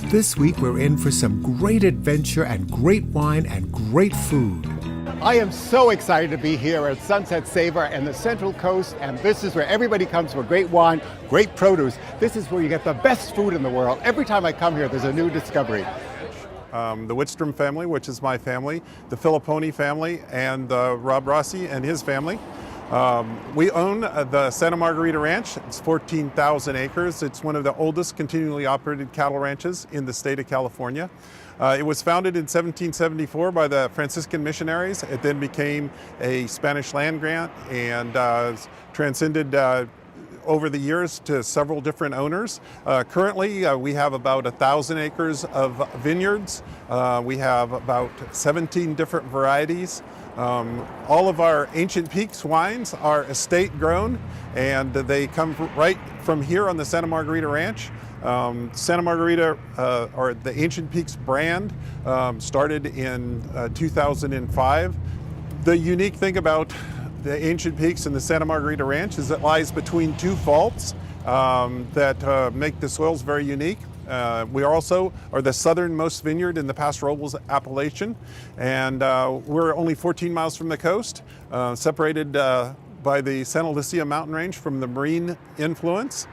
This week we're in for some great adventure and great wine and great food. I am so excited to be here at Sunset Savor and the Central Coast, and this is where everybody comes for great wine, great produce. This is where you get the best food in the world. Every time I come here, there's a new discovery. The Whitstrom family, which is my family, the Filipponi family, and Rob Rossi and his family. We own the Santa Margarita Ranch. It's 14,000 acres. It's one of the oldest continually operated cattle ranches in the state of California. It was founded in 1774 by the Franciscan missionaries. It then became a Spanish land grant and transcended over the years to several different owners. Currently, we have about 1,000 acres of vineyards. We have about 17 different varieties. All of our Ancient Peaks wines are estate grown, and they come right from here on the Santa Margarita Ranch. Santa Margarita, or the Ancient Peaks brand, started in 2005. The unique thing about the Ancient Peaks and the Santa Margarita Ranch is it lies between two faults that make the soils very unique. We also are the southernmost vineyard in the Paso Robles appellation, and we're only 14 miles from the coast, separated by the Santa Lucia mountain range from the marine influence.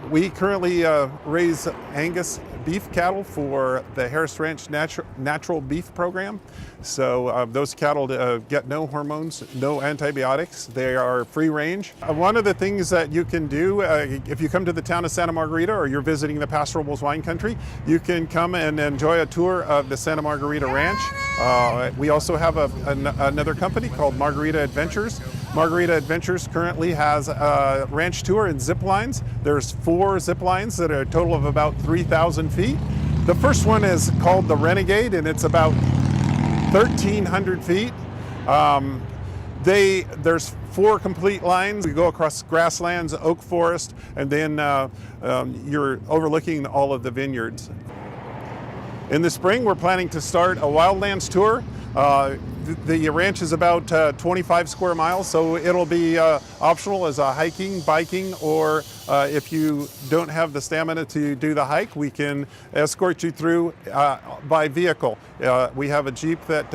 We currently raise Angus beef cattle for the Hearst Ranch natural beef program. So those cattle get no hormones, no antibiotics. They are free range. One of the things that you can do if you come to the town of Santa Margarita or you're visiting the Paso Robles wine country, you can come and enjoy a tour of the Santa Margarita Ranch. We also have another company called Margarita Adventures. Margarita Adventures currently has a ranch tour and zip lines. There's 4 zip lines that are a total of about 3,000 feet. The first one is called the Renegade, and it's about 1,300 feet. There's 4 complete lines. You go across grasslands, oak forest, and then you're overlooking all of the vineyards. In the spring, we're planning to start a wildlands tour. The ranch is about 25 square miles, so it'll be optional as a hiking, biking, or if you don't have the stamina to do the hike, we can escort you through by vehicle. We have a Jeep that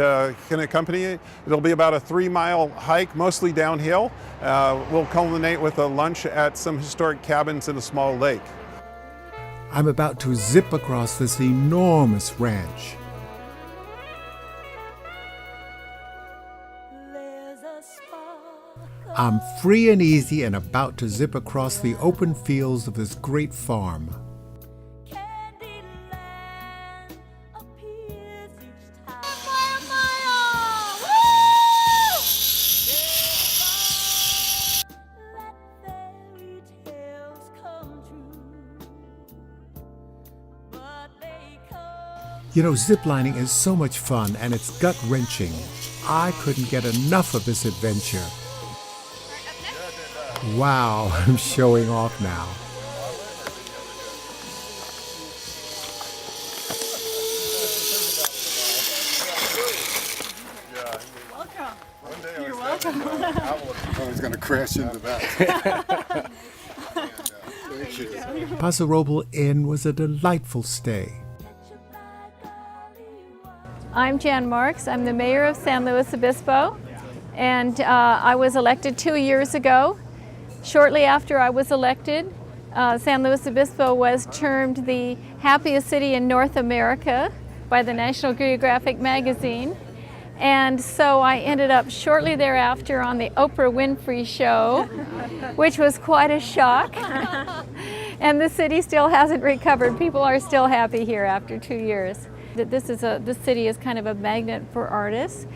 can accompany you. It'll be about a 3-mile hike, mostly downhill. We'll culminate with a lunch at some historic cabins in a small lake. I'm about to zip across this enormous ranch. I'm free and easy and about to zip across the open fields of this great farm. You know, ziplining is so much fun and it's gut-wrenching. I couldn't get enough of this adventure. Wow, I'm showing off now. Welcome. You're welcome. I was going to crash into that. Thank you. Paso Robles Inn was a delightful stay. I'm Jan Marks. I'm the mayor of San Luis Obispo, and I was elected 2 years ago. Shortly after I was elected, San Luis Obispo was termed the happiest city in North America by the National Geographic magazine. And so I ended up shortly thereafter on the Oprah Winfrey Show, which was quite a shock. And the city still hasn't recovered. People are still happy here after 2 years. This city is kind of a magnet for artists.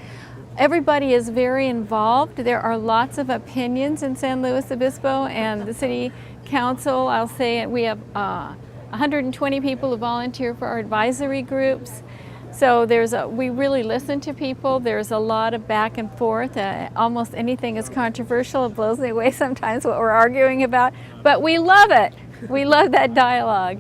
Everybody is very involved. There are lots of opinions in San Luis Obispo, and the city council, I'll say we have 120 people who volunteer for our advisory groups. So we really listen to people. There's a lot of back and forth. Almost anything is controversial. It blows me away sometimes what we're arguing about, but we love it. We love that dialogue.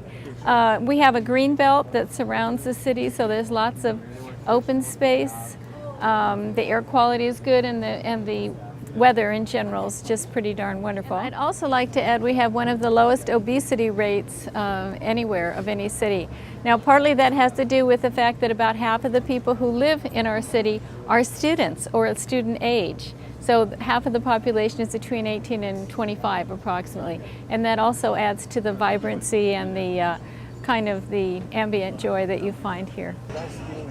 We have a green belt that surrounds the city, so there's lots of open space. The air quality is good, and the weather in general is just pretty darn wonderful. And I'd also like to add we have one of the lowest obesity rates anywhere of any city. Now partly that has to do with the fact that about half of the people who live in our city are students or at student age. So half of the population is between 18 and 25 approximately. And that also adds to the vibrancy and the kind of the ambient joy that you find here.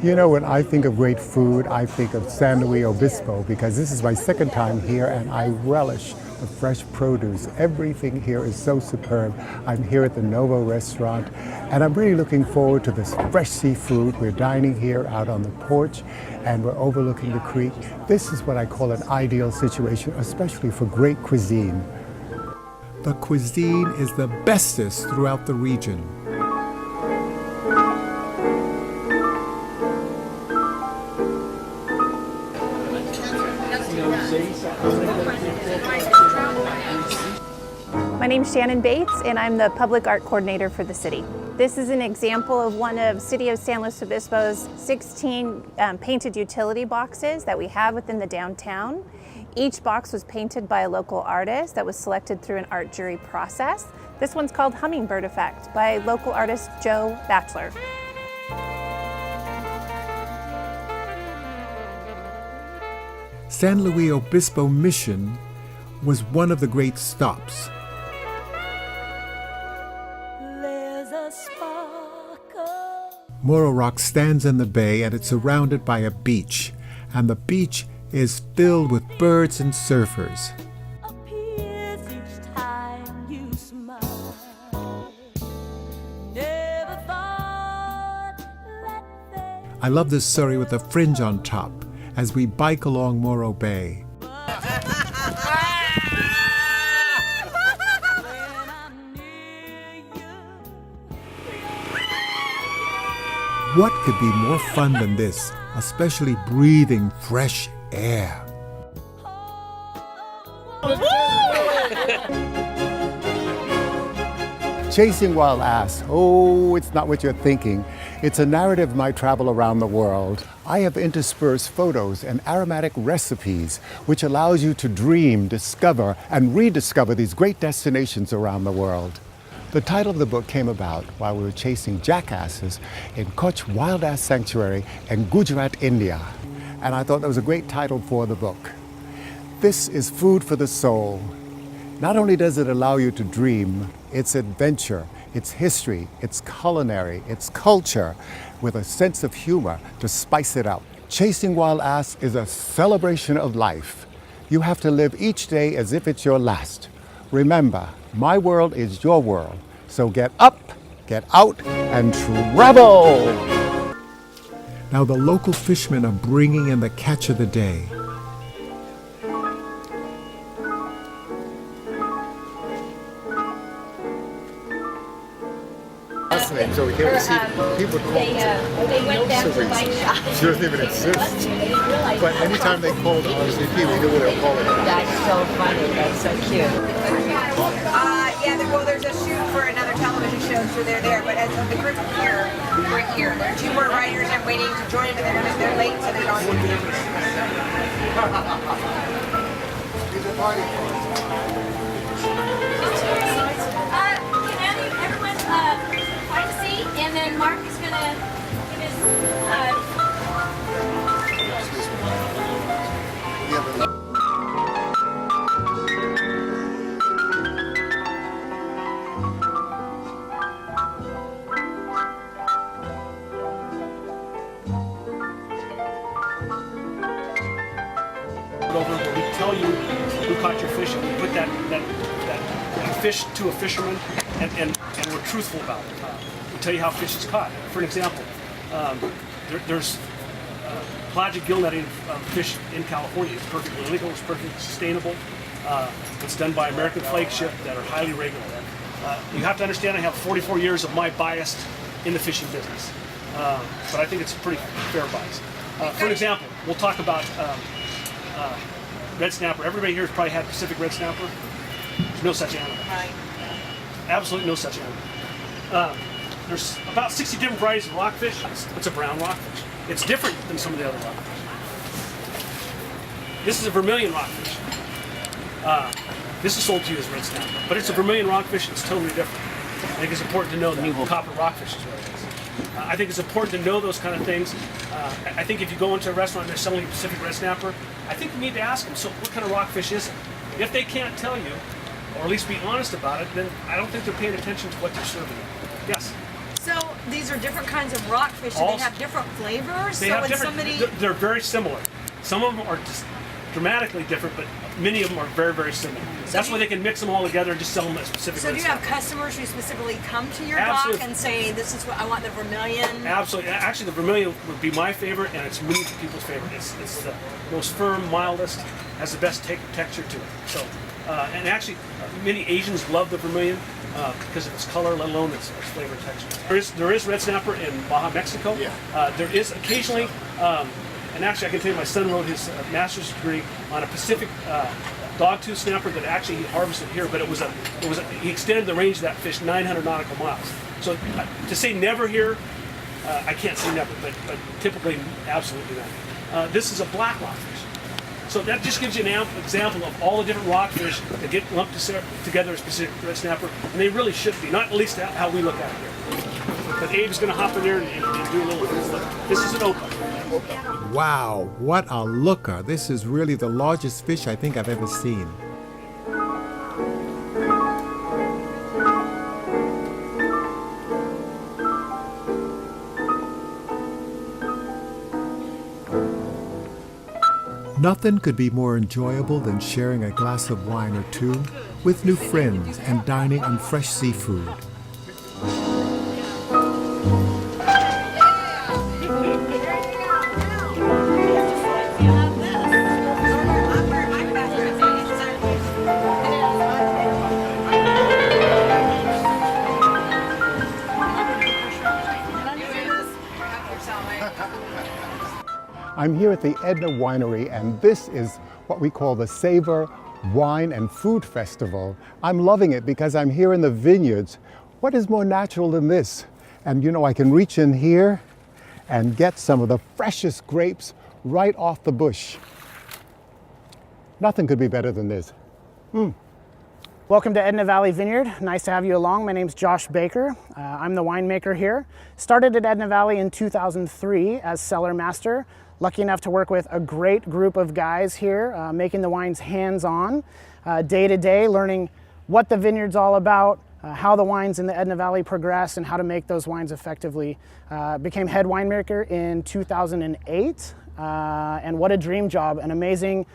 You know, when I think of great food, I think of San Luis Obispo because this is my second time here and I relish the fresh produce. Everything here is so superb. I'm here at the Novo restaurant and I'm really looking forward to this fresh seafood. We're dining here out on the porch and we're overlooking the creek. This is what I call an ideal situation, especially for great cuisine. The cuisine is the bestest throughout the region. My name's Shannon Bates and I'm the Public Art Coordinator for the city. This is an example of one of City of San Luis Obispo's 16 painted utility boxes that we have within the downtown. Each box was painted by a local artist that was selected through an art jury process. This one's called Hummingbird Effect by local artist Joe Batchelor. San Luis Obispo Mission was one of the great stops. Morro Rock stands in the bay and it's surrounded by a beach, and the beach is filled with birds and surfers. I love this surrey with a fringe on top as we bike along Morro Bay. What could be more fun than this, especially breathing fresh air? Chasing Wild Ass, oh, it's not what you're thinking. It's a narrative of my travel around the world. I have interspersed photos and aromatic recipes, which allows you to dream, discover, and rediscover these great destinations around the world. The title of the book came about while we were chasing jackasses in Kutch Wild Ass Sanctuary in Gujarat, India. And I thought that was a great title for the book. This is food for the soul. Not only does it allow you to dream, it's adventure, it's history, it's culinary, it's culture, with a sense of humor to spice it up. Chasing Wild Ass is a celebration of life. You have to live each day as if it's your last. Remember, my world is your world, so get up, get out, and travel! Now the local fishermen are bringing in the catch of the day. Fascinating. So here we see people call it. She doesn't even exist. But anytime they called RSVP, we knew what they were calling it. That's so funny. That's so cute. Well, there's a shoot for another television show, so they're there. But as the group here, we're here. There are two more writers I'm waiting to join, but they're late, so they're not going to be. Can everyone find a seat, and then Mark is going to give his... Over where we tell you who caught your fish and we put that fish to a fisherman and we're truthful about it. We tell you how fish is caught. For an example, there's pelagic gill netting of fish in California. It's perfectly legal, it's perfectly sustainable. It's done by American flagship that are highly regular. You have to understand I have 44 years of my bias in the fishing business. But I think it's a pretty fair bias. For an example, we'll talk about red snapper. Everybody here has probably had Pacific red snapper. There's no such animal. Absolutely no such animal. There's about 60 different varieties of rockfish. It's a brown rockfish. It's different than some of the other rockfish. This is a vermilion rockfish. This is sold to you as red snapper, but it's a vermilion rockfish. It's totally different. I think it's important to know that copper rockfish is what it is. I think it's important to know those kind of things. I think if you go into a restaurant and they're selling a Pacific red snapper, I think you need to ask them, so what kind of rockfish is it? If they can't tell you, or at least be honest about it, then I don't think they're paying attention to what they're serving. Yes? So these are different kinds of rockfish. Do they have different flavors? They have different, they're very similar. Some of them are just dramatically different, but many of them are very, very similar. That's why they can mix them all together and just sell them as specific. So do you have customers who specifically come to your dock and say, this is what I want, the vermilion? Absolutely. Actually, the vermilion would be my favorite, and it's many people's favorite. It's the most firm, mildest, has the best texture to it. So, and actually, many Asians love the vermilion because of its color, let alone its flavor and texture. There is red snapper in Baja, Mexico. Yeah. There is occasionally, and actually I can tell you my son wrote his master's degree on a Pacific dogtooth snapper that actually he harvested here, but he extended the range of that fish 900 nautical miles. So to say never here, I can't say never, but typically absolutely not. This is a black rockfish. So that just gives you an example of all the different rockfish that get lumped together as Pacific red snapper, and they really should be, not at least how we look at it here. But Abe's going to hop in there and do a little look. This is an opa. Wow, what a looker. This is really the largest fish I think I've ever seen. Nothing could be more enjoyable than sharing a glass of wine or two with new friends and dining on fresh seafood. I'm here at the Edna Winery, and this is what we call the Savor Wine and Food Festival. I'm loving it because I'm here in the vineyards. What is more natural than this? And you know, I can reach in here and get some of the freshest grapes right off the bush. Nothing could be better than this. Welcome to Edna Valley Vineyard. Nice to have you along. My name's Josh Baker. I'm the winemaker here. Started at Edna Valley in 2003 as cellar master. Lucky enough to work with a great group of guys here, making the wines hands-on, day to day, learning what the vineyard's all about, how the wines in the Edna Valley progress, and how to make those wines effectively. Became head winemaker in 2008, and what a dream job. An amazing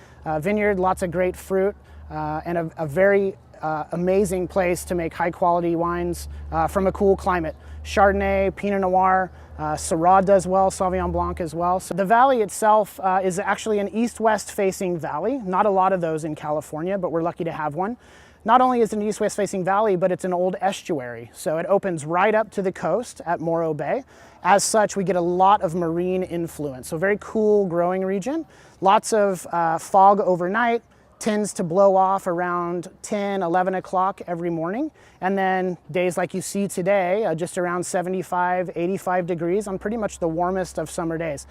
vineyard, lots of great fruit, and a very amazing place to make high quality wines from a cool climate. Chardonnay, Pinot Noir, Syrah does well, Sauvignon Blanc as well. So the valley itself is actually an east-west facing valley. Not a lot of those in California, but we're lucky to have one. Not only is it an east-west facing valley, but it's an old estuary. So it opens right up to the coast at Morro Bay. As such, we get a lot of marine influence. So very cool growing region. Lots of fog overnight. Tends to blow off around 10, 11 o'clock every morning. And then days like you see today, just around 75, 85 degrees on pretty much the warmest of summer days.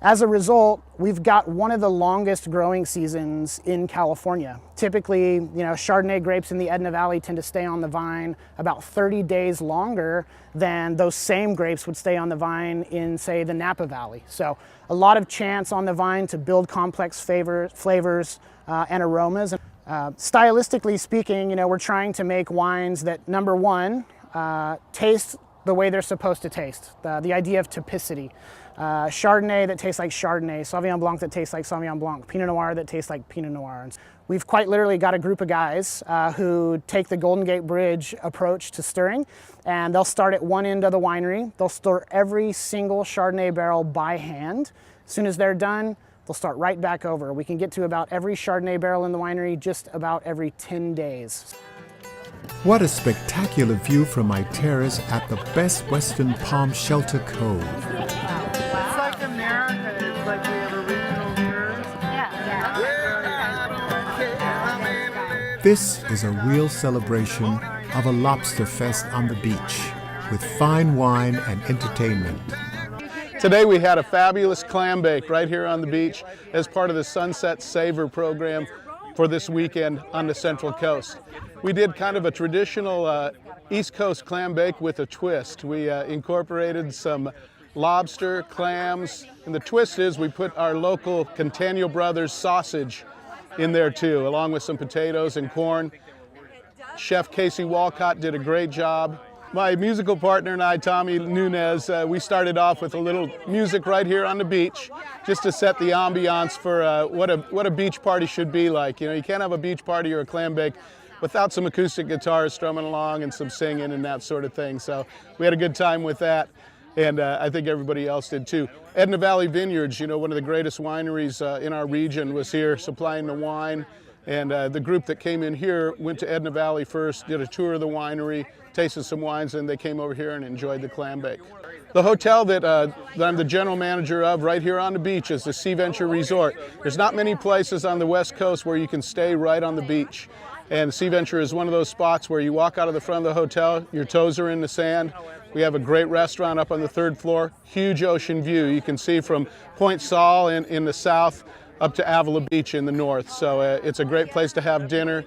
As a result, we've got one of the longest growing seasons in California. Typically, Chardonnay grapes in the Edna Valley tend to stay on the vine about 30 days longer than those same grapes would stay on the vine in, say, the Napa Valley. So a lot of chance on the vine to build complex flavors and aromas. Stylistically speaking, we're trying to make wines that, number one, taste the way they're supposed to taste. The idea of typicity. Chardonnay that tastes like Chardonnay, Sauvignon Blanc that tastes like Sauvignon Blanc, Pinot Noir that tastes like Pinot Noir. We've quite literally got a group of guys who take the Golden Gate Bridge approach to stirring, and they'll start at one end of the winery. They'll stir every single Chardonnay barrel by hand. As soon as they're done, they'll start right back over. We can get to about every Chardonnay barrel in the winery just about every 10 days. What a spectacular view from my terrace at the Best Western Palm Shelter Cove. It's like America. It's like we have a regional tourist. This is a real celebration of a lobster fest on the beach with fine wine and entertainment. Today we had a fabulous clam bake right here on the beach as part of the Sunset Savor program. for this weekend on the Central Coast. We did kind of a traditional East Coast clam bake with a twist. We incorporated some lobster, clams, and the twist is we put our local Catania Brothers sausage in there too, along with some potatoes and corn. Chef Casey Walcott did a great job. My musical partner and I, Tommy Nunez, we started off with a little music right here on the beach, just to set the ambiance for what a beach party should be like. You know, you can't have a beach party or a clam bake without some acoustic guitars strumming along and some singing and that sort of thing. So we had a good time with that, and I think everybody else did too. Edna Valley Vineyards, you know, one of the greatest wineries in our region, was here supplying the wine. And the group that came in here went to Edna Valley first, did a tour of the winery, tasted some wines, and they came over here and enjoyed the clam bake. The hotel that I'm the general manager of right here on the beach is the Sea Venture Resort. There's not many places on the West Coast where you can stay right on the beach. And Sea Venture is one of those spots where you walk out of the front of the hotel, your toes are in the sand. We have a great restaurant up on the 3rd floor, huge ocean view. You can see from Point Sol in the south up to Avila Beach in the north. So it's a great place to have dinner,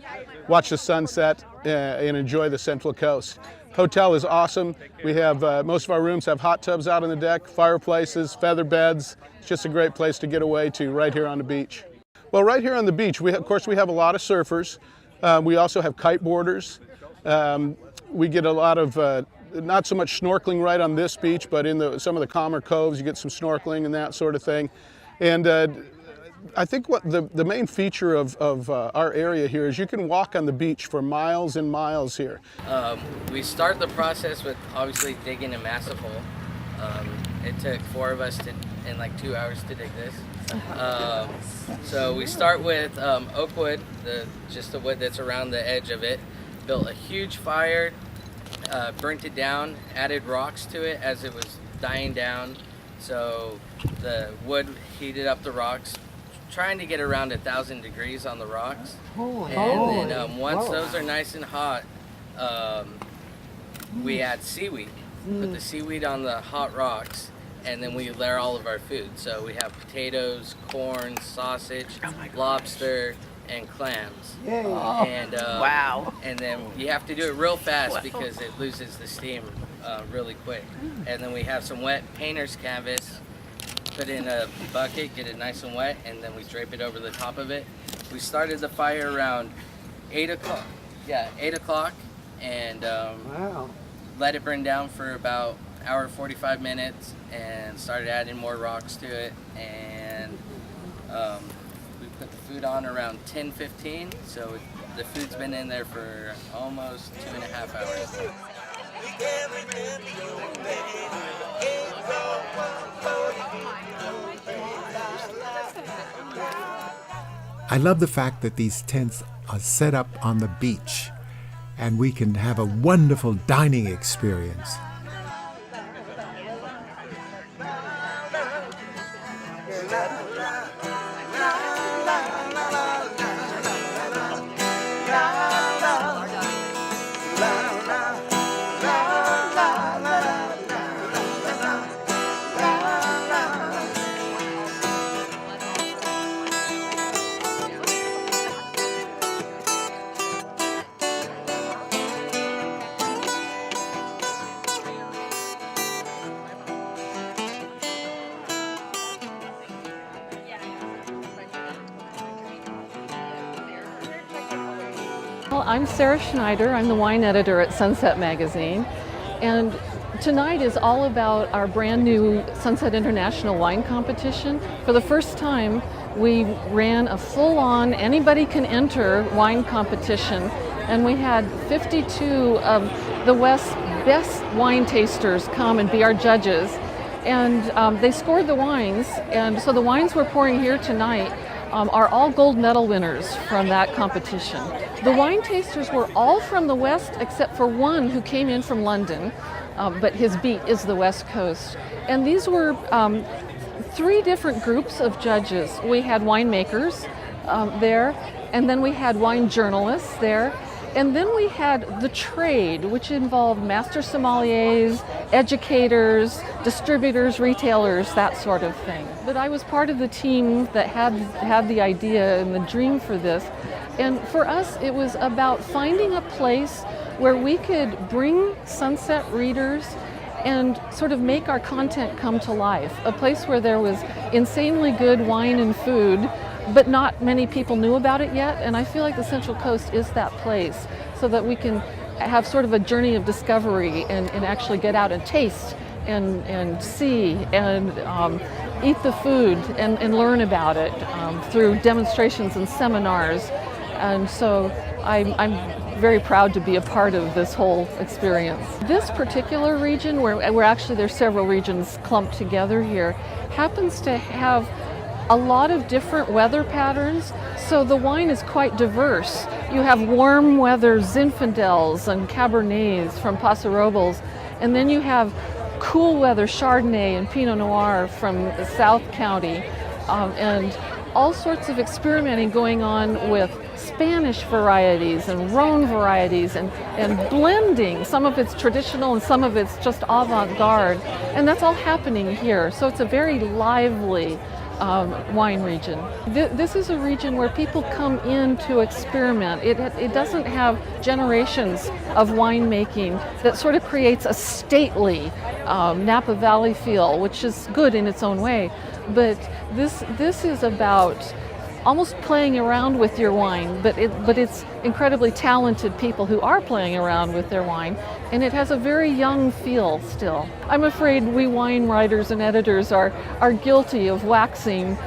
watch the sunset, and enjoy the Central Coast. Hotel is awesome. We have, most of our rooms have hot tubs out on the deck, fireplaces, feather beds. It's just a great place to get away to right here on the beach. Well, right here on the beach, of course, we have a lot of surfers. We also have kiteboarders. We get a lot of, not so much snorkeling right on this beach, but in some of the calmer coves, you get some snorkeling and that sort of thing. And I think what the main feature of our area here is you can walk on the beach for miles and miles here. We start the process with obviously digging a massive hole. It took 4 of us in like 2 hours to dig this. So we start with oak wood, just the wood that's around the edge of it. Built a huge fire, burnt it down, added rocks to it as it was dying down. So the wood heated up the rocks, trying to get around 1,000 degrees on the rocks. And then once those are nice and hot, we add seaweed. Put the seaweed on the hot rocks, and then we layer all of our food. So we have potatoes, corn, sausage, lobster, and clams. And Wow. And then you have to do it real fast because it loses the steam really quick. And then we have some wet painter's canvas, put in a bucket, get it nice and wet, and then we drape it over the top of it. We started the fire around 8 o'clock. Yeah, 8 o'clock, and let it burn down for about an hour 45 minutes, and started adding more rocks to it. And we put the food on around 10:15, so the food's been in there for almost 2.5 hours. I love the fact that these tents are set up on the beach and we can have a wonderful dining experience. Well, I'm Sarah Schneider. I'm the wine editor at Sunset Magazine, and tonight is all about our brand new Sunset International Wine Competition. For the first time, we ran a full-on, anybody can enter wine competition, and we had 52 of the West's best wine tasters come and be our judges, and they scored the wines, and so the wines we're pouring here tonight are all gold medal winners from that competition. The wine tasters were all from the West except for one who came in from London, but his beat is the West Coast. And these were 3 different groups of judges. We had winemakers there, and then we had wine journalists there, And then we had the trade, which involved master sommeliers, educators, distributors, retailers, that sort of thing. But I was part of the team that had the idea and the dream for this. And for us, it was about finding a place where we could bring Sunset readers and sort of make our content come to life. A place where there was insanely good wine and food, but not many people knew about it yet. And I feel like the Central Coast is that place, so that we can have sort of a journey of discovery and actually get out and taste and see and eat the food and learn about it through demonstrations and seminars. And so I'm very proud to be a part of this whole experience. This particular region, where actually there's several regions clumped together here, happens to have a lot of different weather patterns, so the wine is quite diverse. You have warm weather Zinfandels and Cabernets from Paso Robles, and then you have cool weather Chardonnay and Pinot Noir from South County, and all sorts of experimenting going on with Spanish varieties and Rhone varieties and blending. Some of it's traditional and some of it's just avant-garde, and that's all happening here. So it's a very lively wine region. This is a region where people come in to experiment. It doesn't have generations of winemaking that sort of creates a stately Napa Valley feel, which is good in its own way. But this is about almost playing around with your wine, but it's incredibly talented people who are playing around with their wine, and it has a very young feel still. I'm afraid we wine writers and editors are guilty of waxing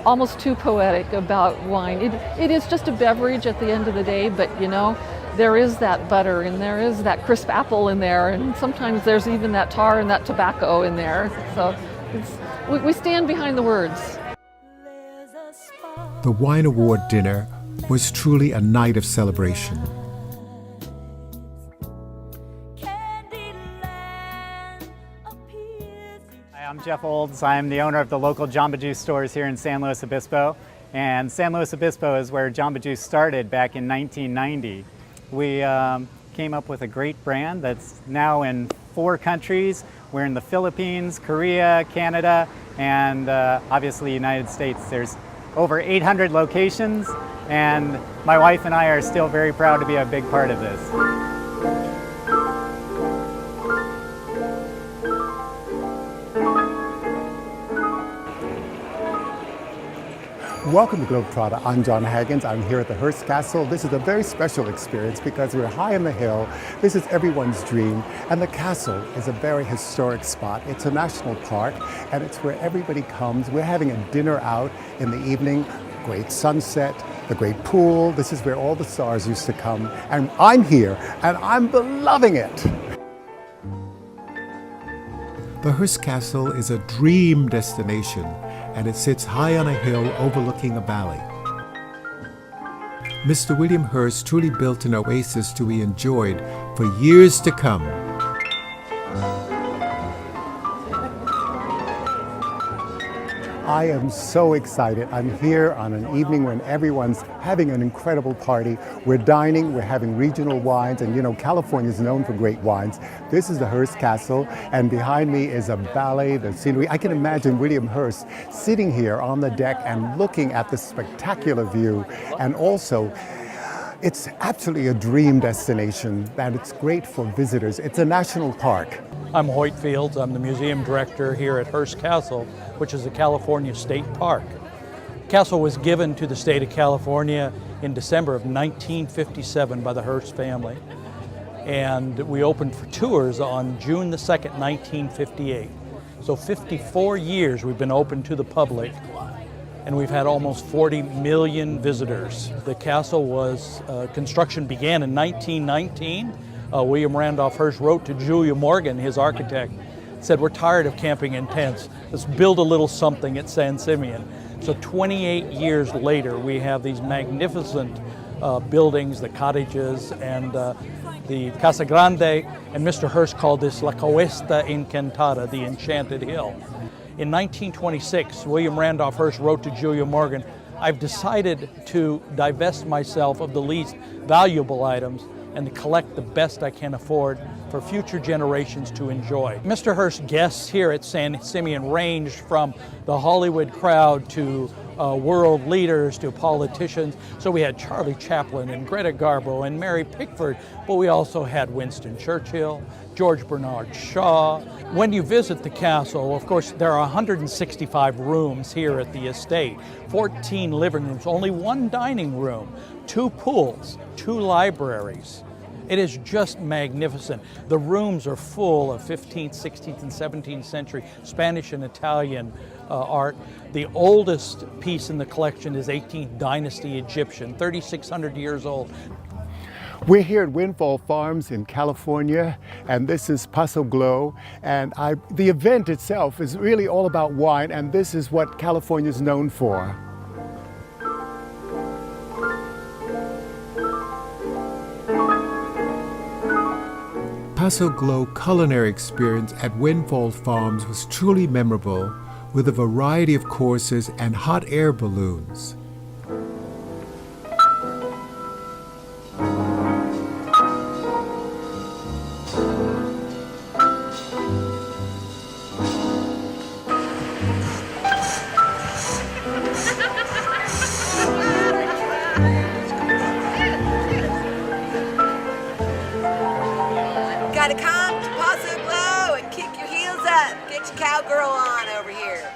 almost too poetic about wine. It is just a beverage at the end of the day, but you know, there is that butter and there is that crisp apple in there, and sometimes there's even that tar and that tobacco in there. So we stand behind the words. The Wine Award dinner was truly a night of celebration. Hi, I'm Jeff Olds. I'm the owner of the local Jamba Juice stores here in San Luis Obispo. And San Luis Obispo is where Jamba Juice started back in 1990. We came up with a great brand that's now in 4 countries. We're in the Philippines, Korea, Canada, and obviously United States. There's over 800 locations, and my wife and I are still very proud to be a big part of this. Welcome to GlobeTrotter. I'm Jon Haggins. I'm here at the Hearst Castle. This is a very special experience because we're high on the hill. This is everyone's dream. And the castle is a very historic spot. It's a national park, and it's where everybody comes. We're having a dinner out in the evening. Great sunset, the great pool. This is where all the stars used to come. And I'm here, and I'm loving it. The Hearst Castle is a dream destination, and it sits high on a hill overlooking a valley. Mr. William Hearst truly built an oasis to be enjoyed for years to come. I am so excited. I'm here on an evening when everyone's having an incredible party. We're dining, we're having regional wines, and you know, California is known for great wines. This is the Hearst Castle, and behind me is a valley, the scenery. I can imagine William Hearst sitting here on the deck and looking at this spectacular view, and also it's absolutely a dream destination, and it's great for visitors. It's a national park. I'm Hoyt Fields. I'm the museum director here at Hearst Castle, which is a California state park. The castle was given to the state of California in December of 1957 by the Hearst family. And we opened for tours on June the 2nd, 1958. So 54 years we've been open to the public, and we've had almost 40 million visitors. The castle was, construction began in 1919. William Randolph Hearst wrote to Julia Morgan, his architect, said, "We're tired of camping in tents. Let's build a little something at San Simeon." So 28 years later, we have these magnificent buildings, the cottages, and the Casa Grande, and Mr. Hearst called this La Cuesta Encantada, the Enchanted Hill. In 1926, William Randolph Hearst wrote to Julia Morgan, I've decided to divest myself of the least valuable items and to collect the best I can afford for future generations to enjoy. Mr. Hearst's guests here at San Simeon ranged from the Hollywood crowd to world leaders to politicians. So we had Charlie Chaplin and Greta Garbo and Mary Pickford, but we also had Winston Churchill, George Bernard Shaw. When you visit the castle, of course, there are 165 rooms here at the estate, 14 living rooms, only one dining room, 2 pools, 2 libraries. It is just magnificent. The rooms are full of 15th, 16th, and 17th century Spanish and Italian art. The oldest piece in the collection is 18th dynasty Egyptian, 3,600 years old. We're here at Windfall Farms in California, and this is Paso Glow. And the event itself is really all about wine, and this is what California is known for. Paso Glow culinary experience at Windfall Farms was truly memorable, with a variety of courses and hot air balloons. Gotta come to Paso Glow and kick your heels up. Get your cowgirl on over here.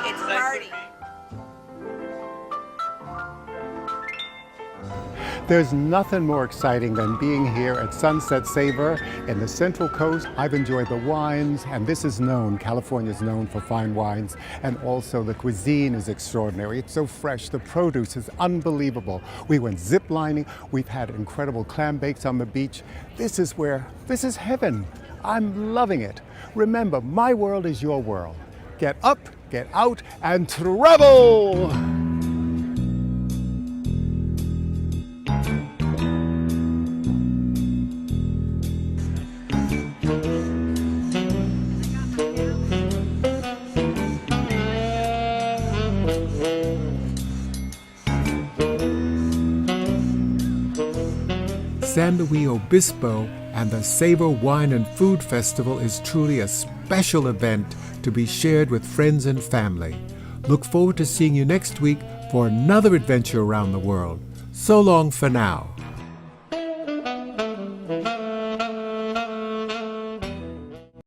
It's a party. There's nothing more exciting than being here at Sunset Savor in the Central Coast. I've enjoyed the wines, and this is known, California's known for fine wines, and also the cuisine is extraordinary. It's so fresh, the produce is unbelievable. We went zip lining, we've had incredible clam bakes on the beach. This is heaven. I'm loving it. Remember, my world is your world. Get up, get out, and travel! San Luis Obispo and the Savor Wine and Food Festival is truly a special event to be shared with friends and family. Look forward to seeing you next week for another adventure around the world. So long for now.